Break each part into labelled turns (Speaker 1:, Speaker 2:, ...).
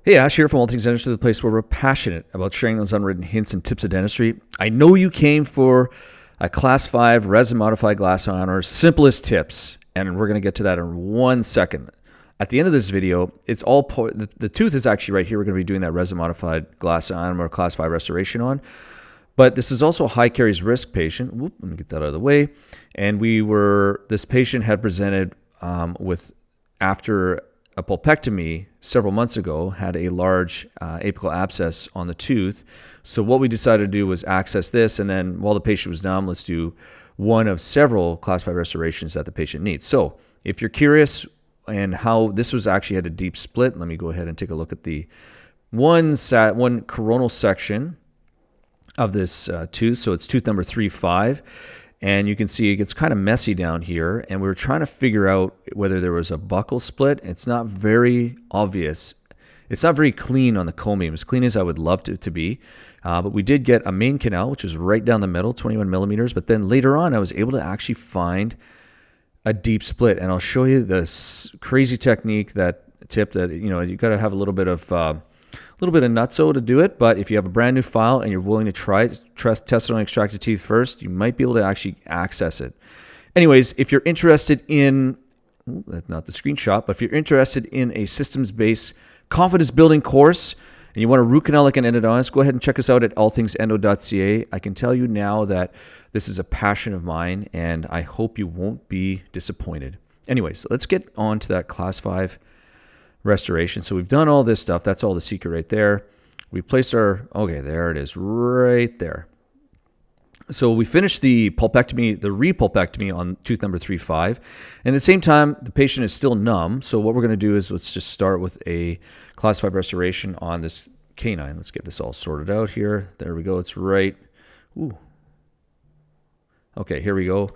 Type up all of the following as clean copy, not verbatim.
Speaker 1: Hey, Ash here from All Things Dentistry, the place where we're passionate about sharing those unwritten hints and tips of dentistry. I know you came for a Class 5 resin modified glass ionomer, simplest tips, and we're going to get to that in 1 second. At the end of this video, it's all the tooth is actually right here. We're going to be doing that resin modified glass ionomer Class 5 restoration on. But this is also a high caries risk patient. Whoop, let me get that out of the way. And this patient had presented after a pulpectomy several months ago, had a large apical abscess on the tooth. So what we decided to do was access this, and then while the patient was numb, let's do one of several Class 5 restorations that the patient needs. So if you're curious and how this was actually had a deep split, let me go ahead and take a look at the one coronal section of this tooth. So it's tooth number 3-5. And you can see it gets kind of messy down here, and we were trying to figure out whether there was a buccal split. It's not very obvious. It's not very clean on the cone beam, as clean as I would love it to be. But we did get a main canal, which is right down the middle, 21 millimeters. But then later on, I was able to actually find a deep split, and I'll show you this crazy technique, tip that you got to have a little bit of nutso to do it, but if you have a brand new file and you're willing to test it on extracted teeth first, you might be able to actually access it. Anyways, if you're interested in, that's not the screenshot, but if you're interested in a systems-based confidence building course and you want a root canal like an endodontist, go ahead and check us out at allthingsendo.ca. I can tell you now that this is a passion of mine, and I hope you won't be disappointed. Anyways, let's get on to that Class 5 restoration. So we've done all this stuff. That's all the secret right there. We placed okay, there it is right there. So we finished the repulpectomy on tooth number 3-5. And at the same time, the patient is still numb. So what we're going to do is let's just start with a Class 5 restoration on this canine. Let's get this all sorted out here. There we go. It's right. Ooh. Okay, here we go.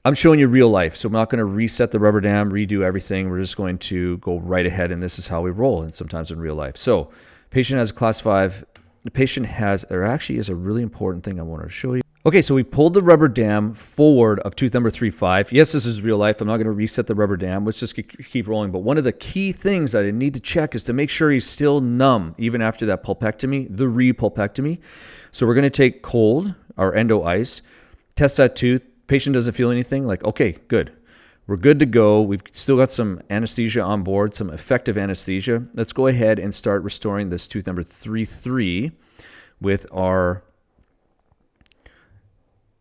Speaker 1: I'm showing you real life, so I'm not going to reset the rubber dam, redo everything. We're just going to go right ahead, and this is how we roll, and sometimes in real life. So patient has a Class 5. The patient there actually is a really important thing I want to show you. Okay, so we pulled the rubber dam forward of tooth number 3-5. Yes, this is real life. I'm not going to reset the rubber dam. Let's just keep rolling. But one of the key things that I need to check is to make sure he's still numb, even after that pulpectomy, the repulpectomy. So we're going to take cold, our endo ice, test that tooth. Patient doesn't feel anything, like, okay, good. We're good to go. We've still got some anesthesia on board, some effective anesthesia. Let's go ahead and start restoring this tooth number 3-3 with our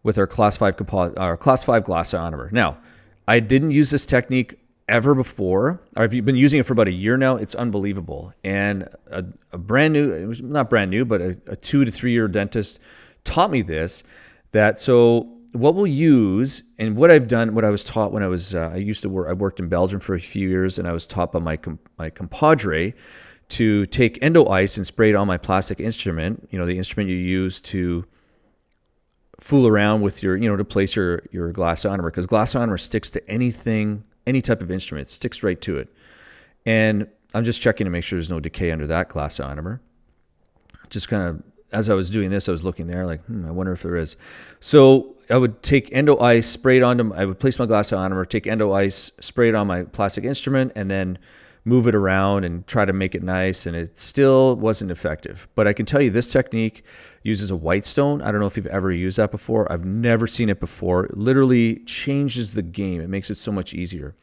Speaker 1: Class 5 Class 5 glass ionomer. Now, I didn't use this technique ever before. I've been using it for about a year now. It's unbelievable. And a brand new, it was not brand new, but a 2 to 3 year dentist taught me this. What we'll use, and what I've done, what I was taught when I worked in Belgium for a few years, and I was taught by my compadre to take endo ice and spray it on my plastic instrument, the instrument you use to fool around with to place your glass ionomer, because glass ionomer sticks to anything, any type of instrument, it sticks right to it. And I'm just checking to make sure there's no decay under that glass ionomer. Just kind of, as I was doing this, I was looking there like, I wonder if there is. So I would take endo ice, spray it onto, I would place my glass ionomer, take endo ice, spray it on my plastic instrument, and then move it around and try to make it nice, and it still wasn't effective. But I can tell you this technique uses a white stone. I don't know if you've ever used that before. I've never seen it before. It literally changes the game. It makes it so much easier.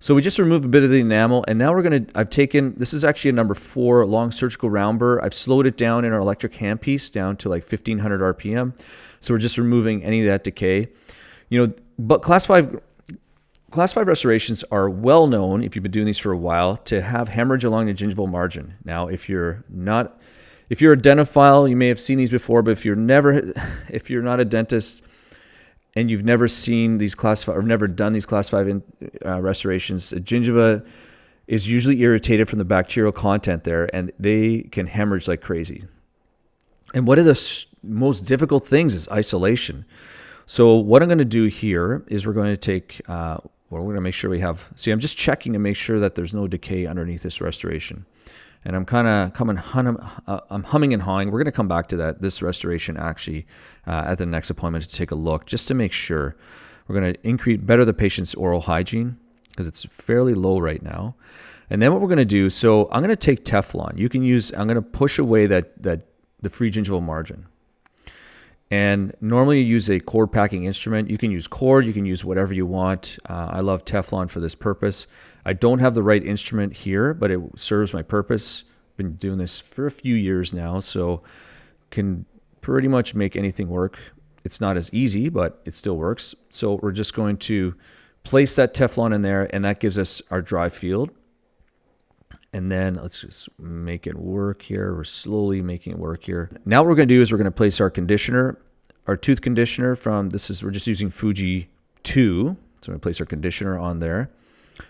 Speaker 1: So we just removed a bit of the enamel, and now this is actually a number 4 long surgical round burr. I've slowed it down in our electric handpiece down to like 1500 RPM. So we're just removing any of that decay. But Class 5 restorations are well known, if you've been doing these for a while, to have hemorrhage along the gingival margin. Now, if you're a dentophile, you may have seen these before, but if you're not a dentist, and you've never seen these Class 5 or never done these Class 5 restorations, gingiva is usually irritated from the bacterial content there, and they can hemorrhage like crazy. And one of the most difficult things is isolation. So what I'm going to do here is we're going to take, we're going to make sure I'm just checking to make sure that there's no decay underneath this restoration. And I'm kind of I'm humming and hawing. We're going to come back to this restoration actually at the next appointment to take a look, just to make sure. We're going to better the patient's oral hygiene. because it's fairly low right now. And then what we're going to do, so I'm going to take Teflon. You can use, I'm going to push away the free gingival margin. And normally you use a cord packing instrument. You can use cord, you can use whatever you want. I love Teflon for this purpose. I don't have the right instrument here, but it serves my purpose. Been doing this for a few years now, so can pretty much make anything work. It's not as easy, but it still works. So we're just going to place that Teflon in there, and that gives us our dry field. And then let's just make it work here. We're slowly making it work here. Now what we're going to do is we're going to place our conditioner, our tooth conditioner from, we're just using Fuji 2. So we're going to place our conditioner on there.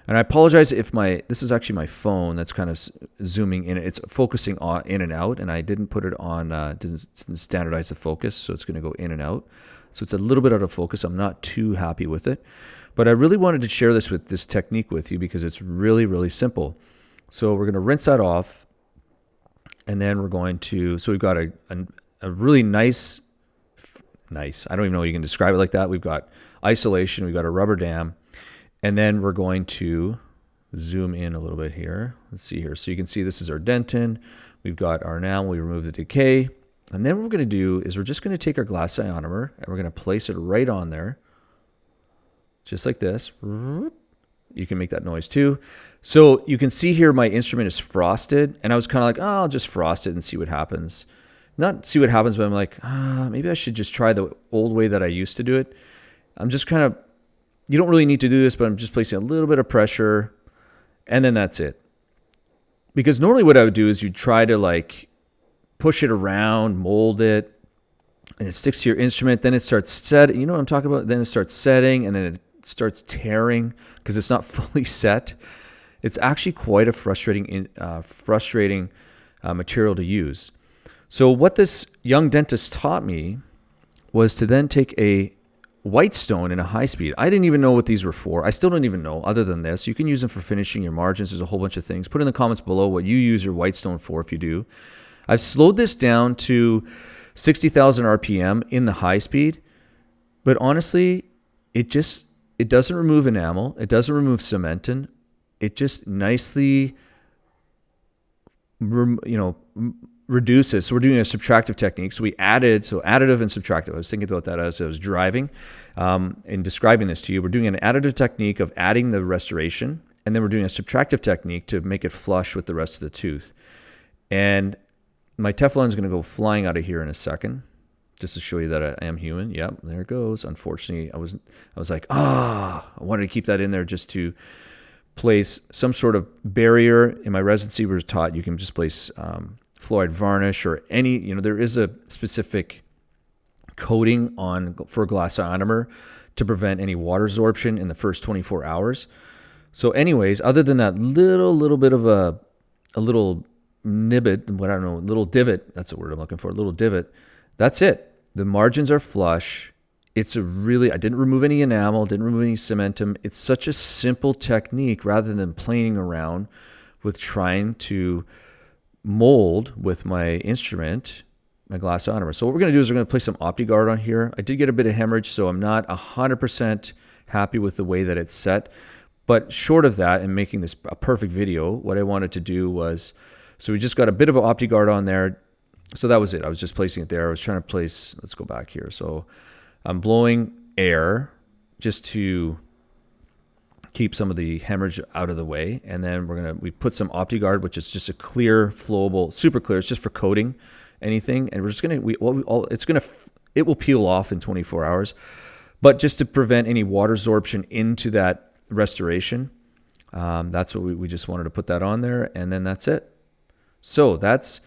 Speaker 1: And I apologize if this is actually my phone that's kind of zooming in. It's focusing on in and out, and I didn't put it on, didn't standardize the focus, so it's going to go in and out. So it's a little bit out of focus. I'm not too happy with it. But I really wanted to share this technique with you because it's really, really simple. So we're going to rinse that off, and then we're going to, so we've got a really nice, I don't even know how you can describe it like that. We've got isolation, we've got a rubber dam, and then we're going to zoom in a little bit here. Let's see here. So you can see this is our dentin. We've got our enamel, we remove the decay. And then what we're going to do is we're just going to take our glass ionomer, and we're going to place it right on there, just like this. You can make that noise too. So you can see here my instrument is frosted, and I was kind of like, oh, I'll just frost it and see what happens. Not see what happens, but I'm like, maybe I should just try the old way that I used to do it. I'm just kind of, you don't really need to do this, but I'm just placing a little bit of pressure, and then that's it. Because normally what I would do is you try to like push it around, mold it, and it sticks to your instrument. Then it starts setting. You know what I'm talking about? Then it starts setting, and then it starts tearing because it's not fully set. It's actually quite a frustrating material to use. So what this young dentist taught me was to then take a white stone in a high speed. I didn't even know what these were for. I still don't even know other than this. You can use them for finishing your margins. There's a whole bunch of things. Put in the comments below what you use your white stone for if you do. I've slowed this down to 60,000 RPM in the high speed, but honestly, it doesn't remove enamel. It doesn't remove cementin. It just nicely, reduces. So we're doing a subtractive technique. So we added, additive and subtractive. I was thinking about that as I was driving and describing this to you. We're doing an additive technique of adding the restoration, and then we're doing a subtractive technique to make it flush with the rest of the tooth. And my Teflon is going to go flying out of here in a second, just to show you that I am human. Yep, there it goes. Unfortunately, I was like, I wanted to keep that in there just to place some sort of barrier. In my residency, we were taught you can just place fluoride varnish or any, there is a specific coating for glass ionomer to prevent any water absorption in the first 24 hours. So anyways, other than that little bit of a little little divot, that's the word I'm looking for, a little divot, that's it. The margins are flush. I didn't remove any enamel, didn't remove any cementum. It's such a simple technique rather than playing around with trying to mold with my instrument, my glass ionomer. So what we're going to do is we're going to place some OptiGuard on here. I did get a bit of hemorrhage, so I'm not 100% happy with the way that it's set. But short of that and making this a perfect video, what I wanted to do was, so we just got a bit of an OptiGuard on there. So that was it. I was just placing it there. I was trying to place, let's go back here. So I'm blowing air just to keep some of the hemorrhage out of the way. And then we put some OptiGuard, which is just a clear, flowable, super clear. It's just for coating anything. And we're just it will peel off in 24 hours, but just to prevent any water absorption into that restoration. That's what we just wanted to put that on there. And then that's it. So that's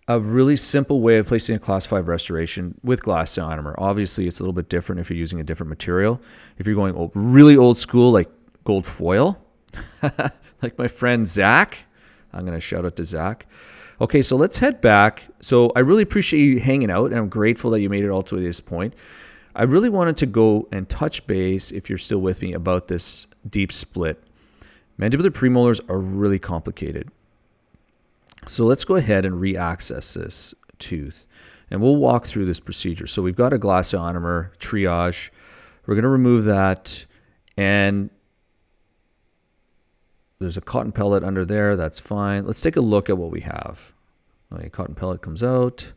Speaker 1: a really simple way of placing a class 5 restoration with glass ionomer. Obviously, it's a little bit different if you're using a different material. If you're going really old school, like gold foil, like my friend Zach, I'm going to shout out to Zach. Okay, so let's head back. So I really appreciate you hanging out, and I'm grateful that you made it all to this point. I really wanted to go and touch base, if you're still with me, about this deep split. Mandibular premolars are really complicated. So let's go ahead and re-access this tooth, and we'll walk through this procedure. So we've got a glass ionomer triage. We're going to remove that, and there's a cotton pellet under there. That's fine. Let's take a look at what we have. Okay, cotton pellet comes out.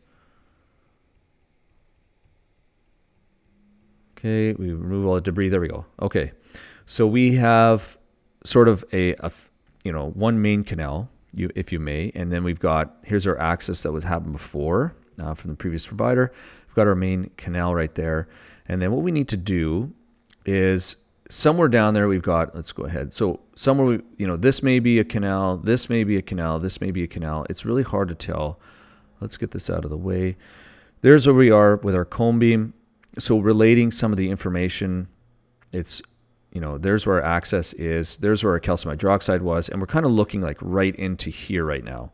Speaker 1: Okay, we remove all the debris. There we go. Okay, so we have sort of a one main canal, if you may, and then we've got, here's our access that was happened before from the previous provider. We've got our main canal right there, and then what we need to do is somewhere down there we've got, let's go ahead. So somewhere, this may be a canal, this may be a canal, this may be a canal. It's really hard to tell. Let's get this out of the way. There's where we are with our cone beam. So relating some of the information, it's, there's where our access is, there's where our calcium hydroxide was, and we're kind of looking like right into here right now.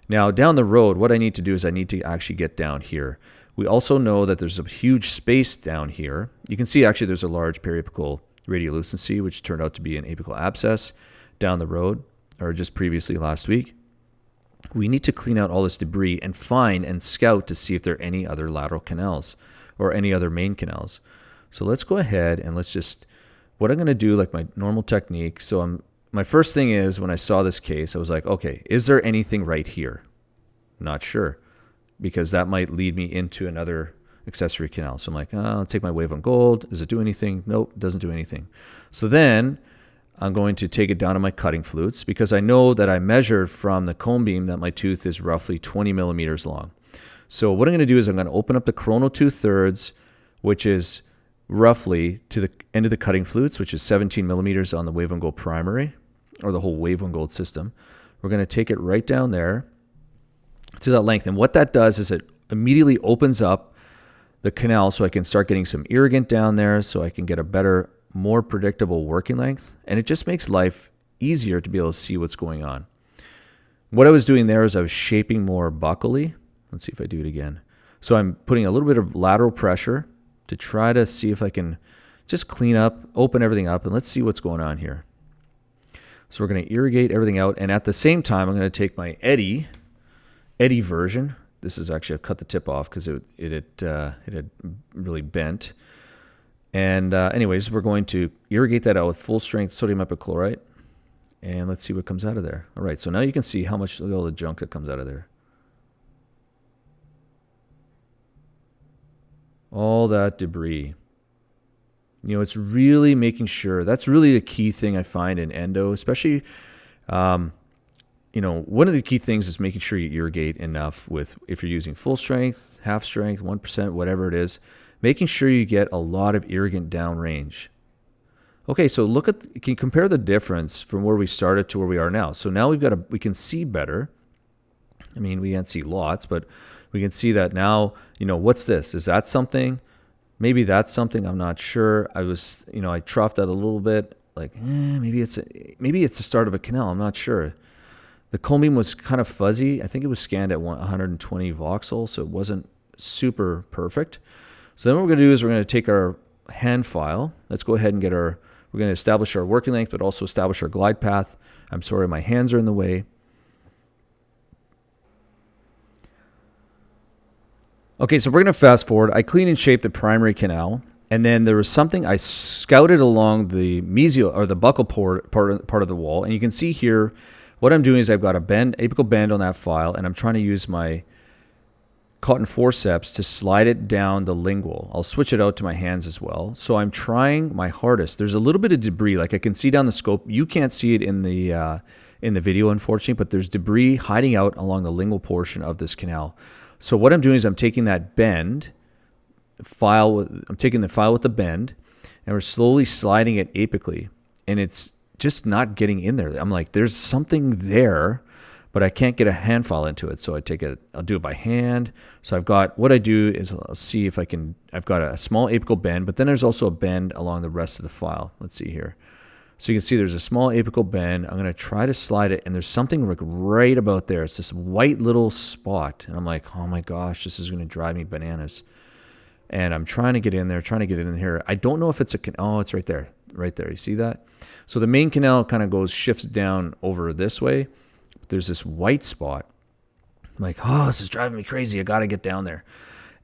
Speaker 1: Now down the road, what I need to do is I need to actually get down here. We also know that there's a huge space down here. You can see actually there's a large periapical radiolucency, which turned out to be an apical abscess down the road, or just previously last week. We need to clean out all this debris and find and scout to see if there are any other lateral canals or any other main canals. So let's go ahead and let's just, what I'm going to do, like my normal technique. So my first thing is, when I saw this case, I was like, okay, is there anything right here? Not sure, because that might lead me into another accessory canal. So I'm like, I'll take my wave on gold. Does it do anything? Nope, it doesn't do anything. So then I'm going to take it down to my cutting flutes, because I know that I measured from the cone beam that my tooth is roughly 20 millimeters long. So what I'm going to do is I'm going to open up the coronal 2/3, which is roughly to the end of the cutting flutes, which is 17 millimeters on the wave on gold primary, or the whole wave on gold system. We're going to take it right down there to that length. And what that does is it immediately opens up the canal so I can start getting some irrigant down there, so I can get a better, more predictable working length. And it just makes life easier to be able to see what's going on. What I was doing there is I was shaping more buccally. Let's see if I do it again. So I'm putting a little bit of lateral pressure to try to see if I can just clean up, open everything up, and let's see what's going on here. So we're going to irrigate everything out, and at the same time, I'm going to take my eddy version. This is actually, I've cut the tip off because it had really bent. And anyways, we're going to irrigate that out with full strength sodium epichlorite, and let's see what comes out of there. All right, so now you can see how much, look at all the junk that comes out of there. All that debris. It's really making sure, that's really the key thing I find in endo, especially, one of the key things is making sure you irrigate enough with, if you're using full strength, half strength, 1%, whatever it is, making sure you get a lot of irrigant downrange. Okay, so can you compare the difference from where we started to where we are now? So now we can see better. I mean, we can't see lots, but we can see that now, what's this? Is that something? Maybe that's something, I'm not sure. I troughed that a little bit, like, maybe it's the start of a canal, I'm not sure. The cone beam was kind of fuzzy. I think it was scanned at 120 voxel, so it wasn't super perfect. So then what we're going to do is we're going to take our hand file. Let's go ahead and we're going to establish our working length, but also establish our glide path. I'm sorry, my hands are in the way. Okay, so we're going to fast forward. I clean and shape the primary canal, and then there was something I scouted along the mesial, or the buccal part of the wall, and you can see here what I'm doing is I've got a apical bend on that file, and I'm trying to use my cotton forceps to slide it down the lingual. I'll switch it out to my hands as well. So I'm trying my hardest. There's a little bit of debris, like I can see down the scope. You can't see it in the video, unfortunately, but there's debris hiding out along the lingual portion of this canal. So what I'm doing is I'm taking that bend file, I'm taking the file with the bend, and we're slowly sliding it apically, and it's just not getting in there. I'm like, there's something there, but I can't get a hand file into it. So I'll do it by hand. So what I do is I'll see if I've got a small apical bend, but then there's also a bend along the rest of the file. Let's see here. So you can see there's a small apical bend. I'm going to try to slide it, and there's something like right about there. It's this white little spot, and I'm like, oh my gosh, this is going to drive me bananas. And I'm trying to get in there, here. I don't know if it's it's right there. You see that? So the main canal kind of shifts down over this way. There's this white spot. I'm like, oh, this is driving me crazy. I got to get down there.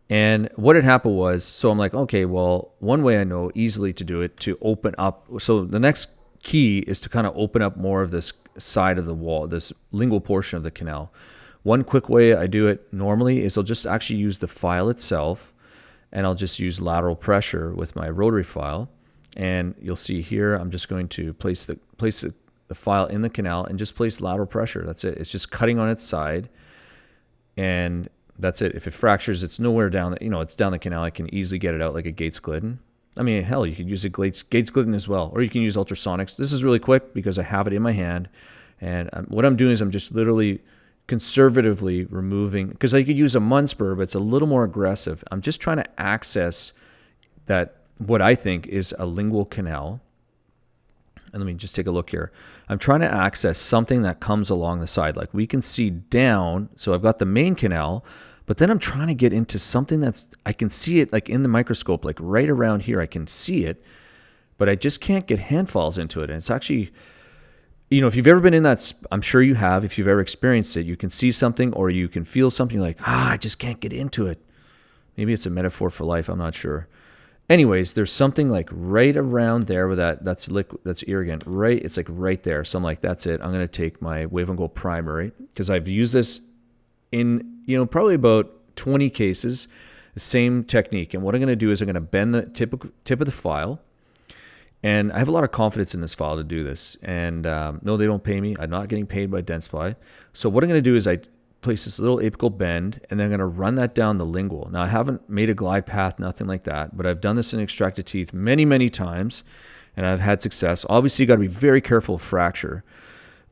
Speaker 1: And what had happened was, so I'm like, okay, well, one way I know easily to do it, to open up. So the next key is to kind of open up more of this side of the wall, this lingual portion of the canal. One quick way I do it normally is I'll just actually use the file itself, and I'll just use lateral pressure with my rotary file. And you'll see here, I'm just going to place the file in the canal and just place lateral pressure. That's it. It's just cutting on its side, and that's it. If it fractures, it's nowhere down, it's down the canal. I can easily get it out like a Gates Glidden. I mean, hell, you could use a Gates Glidden as well, or you can use ultrasonics. This is really quick because I have it in my hand, and what I'm doing is I'm just literally conservatively removing, because I could use a Munspur, but it's a little more aggressive. I'm just trying to access that, what I think is a lingual canal. And let me just take a look here. I'm trying to access something that comes along the side. Like we can see down, so I've got the main canal, but then I'm trying to get into something that's, I can see it like in the microscope, like right around here, I can see it, but I just can't get hand files into it. And it's actually, if you've ever been in that, I'm sure you have, if you've ever experienced it, you can see something or you can feel something like, I just can't get into it. Maybe it's a metaphor for life, I'm not sure. Anyways, there's something like right around there where that's liquid, that's irrigant, right? It's like right there. So I'm like, that's it. I'm going to take my Wave and Go primary, because I've used this in, probably about 20 cases, the same technique. And what I'm going to do is I'm going to bend the tip of the file. And I have a lot of confidence in this file to do this. And no, they don't pay me. I'm not getting paid by Dentsply. So what I'm going to do is I place this little apical bend, and then I'm going to run that down the lingual. Now, I haven't made a glide path, nothing like that, but I've done this in extracted teeth many, many times, and I've had success. Obviously, you got to be very careful of fracture.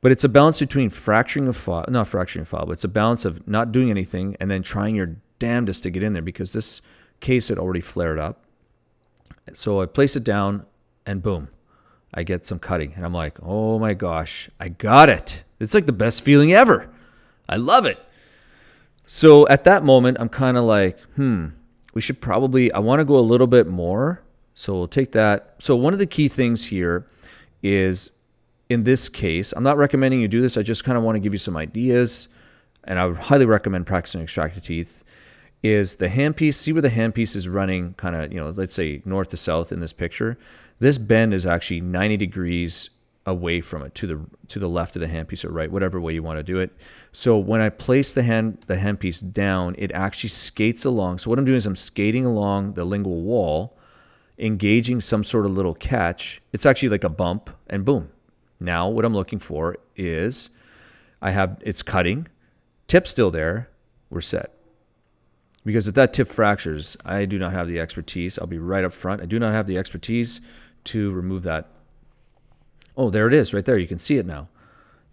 Speaker 1: But it's a balance between fracturing a file, not fracturing a file, but it's a balance of not doing anything and then trying your damnedest to get in there, because this case had already flared up. So I place it down, and boom, I get some cutting. And I'm like, oh my gosh, I got it. It's like the best feeling ever. I love it. So at that moment, I'm kind of like, we should probably, I want to go a little bit more. So we'll take that. So one of the key things here is, in this case, I'm not recommending you do this. I just kind of want to give you some ideas. And I would highly recommend practicing extracted teeth. Is the handpiece, see where the handpiece is running kind of, let's say north to south in this picture. This bend is actually 90 degrees away from it, to the left of the handpiece or right, whatever way you want to do it. So when I place the handpiece down, it actually skates along. So what I'm doing is I'm skating along the lingual wall, engaging some sort of little catch. It's actually like a bump, and boom. Now what I'm looking for is it's cutting, tip still there, we're set. Because if that tip fractures, I do not have the expertise. I'll be right up front. I do not have the expertise to remove that. Oh, there it is right there. You can see it now.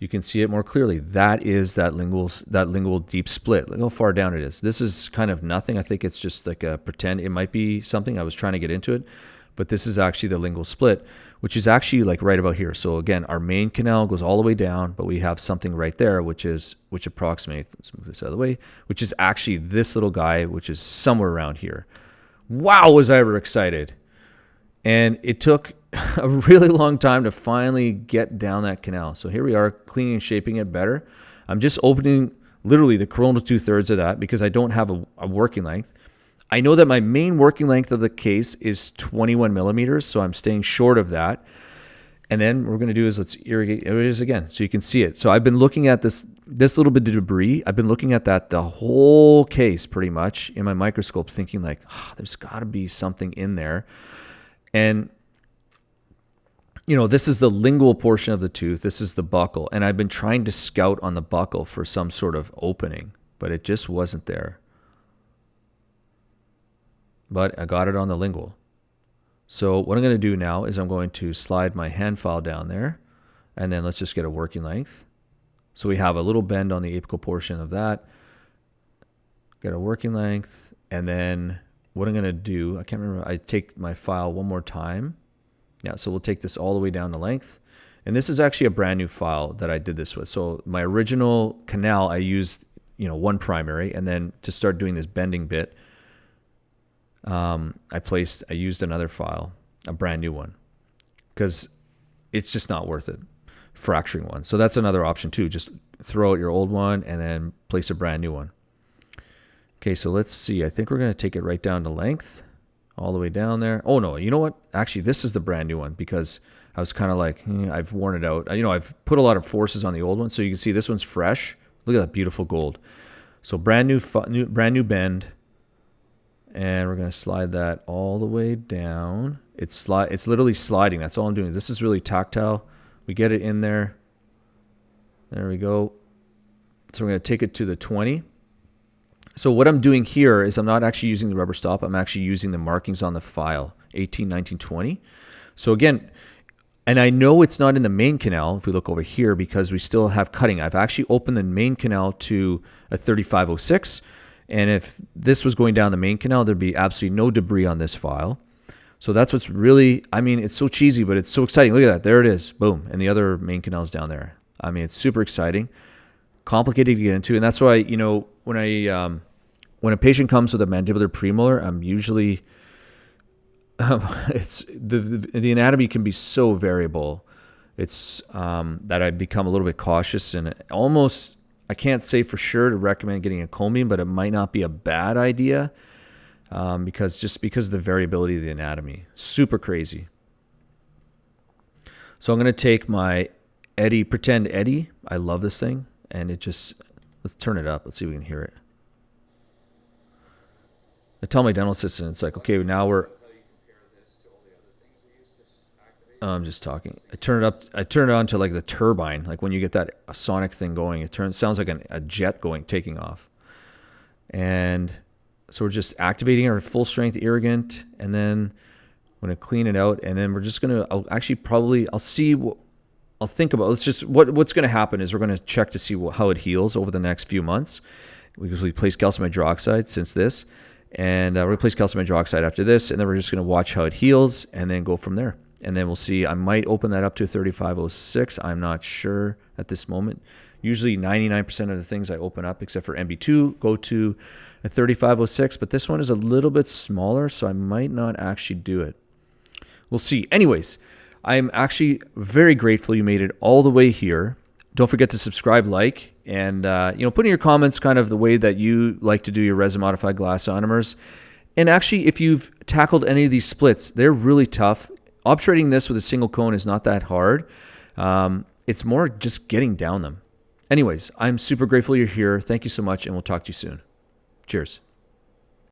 Speaker 1: You can see it more clearly. That is that lingual deep split. Look how far down it is. This is kind of nothing. I think it's just like a pretend. It might be something. I was trying to get into it. But this is actually the lingual split, which is actually like right about here. So again, our main canal goes all the way down, but we have something right there, which approximates, let's move this out of the way, which is actually this little guy, which is somewhere around here. Wow, was I ever excited. And it took a really long time to finally get down that canal. So here we are, cleaning and shaping it better. I'm just opening literally the coronal 2/3 of that because I don't have a working length. I know that my main working length of the case is 21 millimeters, so I'm staying short of that. And then what we're going to do is let's irrigate. There it is again, so you can see it. So I've been looking at this little bit of debris. I've been looking at that the whole case pretty much in my microscope, thinking like, there's got to be something in there. And this is the lingual portion of the tooth. This is the buccal. And I've been trying to scout on the buccal for some sort of opening, but it just wasn't there. But I got it on the lingual. So what I'm going to do now is I'm going to slide my hand file down there, and then let's just get a working length. So we have a little bend on the apical portion of that. Get a working length, and then what I'm going to do, I can't remember, I take my file one more time. Yeah, so we'll take this all the way down the length. And this is actually a brand new file that I did this with. So my original canal, I used, one primary, and then to start doing this bending bit, I used another file, a brand new one, because it's just not worth it, fracturing one. So that's another option too. Just throw out your old one and then place a brand new one. Okay, so let's see. I think we're going to take it right down to length, all the way down there. Oh no, you know what? Actually, this is the brand new one because I was kind of like, I've worn it out. I've put a lot of forces on the old one. So you can see this one's fresh. Look at that beautiful gold. So brand new bend. And we're going to slide that all the way down. It's literally sliding. That's all I'm doing. This is really tactile. We get it in there. There we go. So we're going to take it to the 20. So what I'm doing here is I'm not actually using the rubber stop. I'm actually using the markings on the file, 18, 19, 20. So again, and I know it's not in the main canal if we look over here because we still have cutting. I've actually opened the main canal to a 3506. And if this was going down the main canal, there'd be absolutely no debris on this file. So that's what's really, I mean, it's so cheesy, but it's so exciting. Look at that. There it is. Boom. And the other main canal is down there. I mean, it's super exciting, complicated to get into. And that's why, when a patient comes with a mandibular premolar, I'm usually, it's the anatomy can be so variable. It's that I become a little bit cautious and almost, I can't say for sure to recommend getting a cone beam, but it might not be a bad idea because of the variability of the anatomy. Super crazy. So I'm going to take my pretend Eddie. I love this thing. And let's turn it up. Let's see if we can hear it. I tell my dental assistant, it's like, okay, now I'm just talking. I turn it on to like the turbine, like when you get that sonic thing going. It sounds like a jet taking off. And so we're just activating our full strength irrigant, and then I'm going to clean it out, and then we're just going to, I'll see what, I'll think about, what's going to happen is we're going to check to see how it heals over the next few months. We place calcium hydroxide since this, and we'll replace calcium hydroxide after this, and then we're just going to watch how it heals and then go from there. And then we'll see. I might open that up to 3506. I'm not sure at this moment. Usually 99% of the things I open up, except for MB2, go to a 3506. But this one is a little bit smaller, so I might not actually do it. We'll see. Anyways, I'm actually very grateful you made it all the way here. Don't forget to subscribe, like, and put in your comments kind of the way that you like to do your resin modified glass ionomers. And actually, if you've tackled any of these splits, they're really tough. Obturating this with a single cone is not that hard. It's more just getting down them. Anyways, I'm super grateful you're here. Thank you so much, and we'll talk to you soon. Cheers.